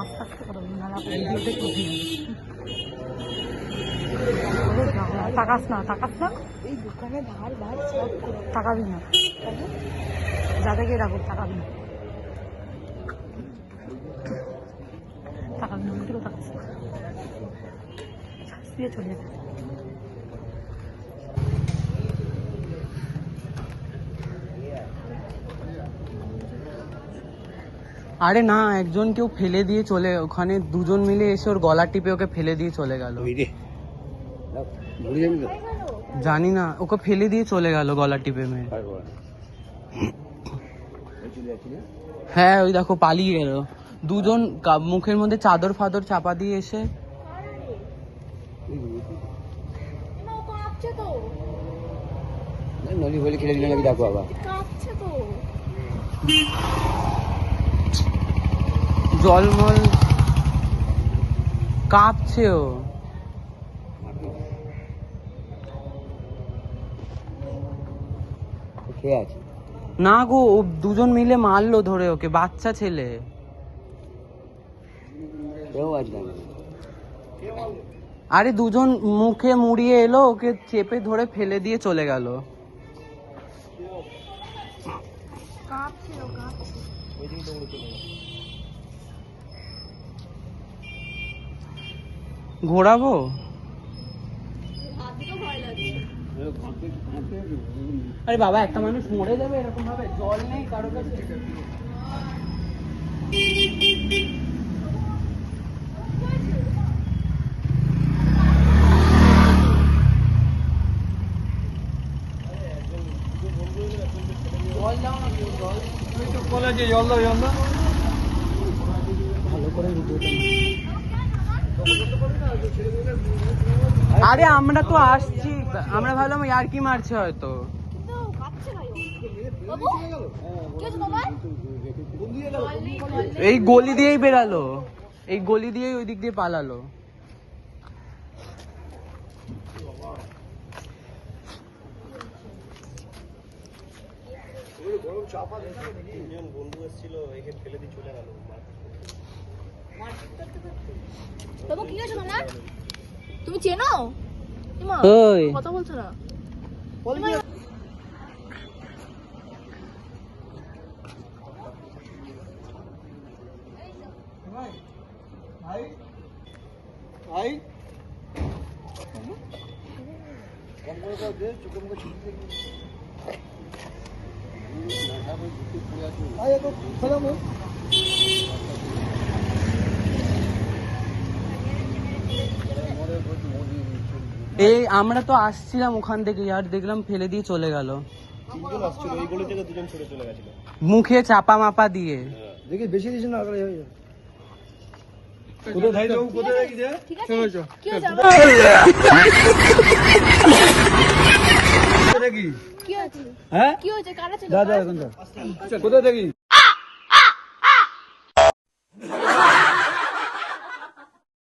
আস্তে আস্তে কথা বলি নাহলে তাকাস না এই দোকানে ধার ধার সব তাকাবি না, যাদেরকে রাখুক তাকাবি না, তাকাবি না, কেউ তাকাস না, দিয়ে চলে যাবে। আরে না, একজন কেউ ফেলে দিয়ে চলে, ওখানে দুজন মিলে এসে ওর গলা টিপে ওকে ফেলে দিয়ে চলে গেল। জানি না, ওকে ফেলে দিয়ে চলে গেল গলা টিপে মেয়ে। হ্যাঁ ওই দেখো পালিয়ে গেল দুজন, মুখের মধ্যে চাদর ফাদর চাপা দিয়ে এসে। জলমল কাঁপছে ও। না গো, ও দুজন মিলে মারলো ধরে ওকে, বাচ্চা ছেলে। আরে দুজন মুখে মুড়িয়ে এলো, ওকে চেপে ধরে ফেলে দিয়ে চলে গেল। ঘোরাবো? আরে বাবা, একটা মানুষ মরে যাবে এরকম ভাবে? জল নেই কারো কাছে। জল দাও না, জল দাও, ভালো করে ভিডিওটা। আরে আমরা তো আসছি, আমরা ভাবলাম আর কি মারছে হয়তো। এই গলি দিয়েই বেরালো, এই গলি দিয়েই ওই দিক দিয়ে পালালো। বন্ধু এসেছিল, একে ফেলে দিয়ে চলে গেল। বাবু কি হয়েছে তোমার? তুমি চেনো? ওই কথা বলছো না? এই আমরা তো আসছিলাম ওখান থেকে, আর দেখলাম ফেলে দিয়ে চলে গেল। মুখে চাপা মাপা দিয়ে। দেখি বেশি দিস না, কি হয়েছে? কারা ছিল? কোথায় দেখি?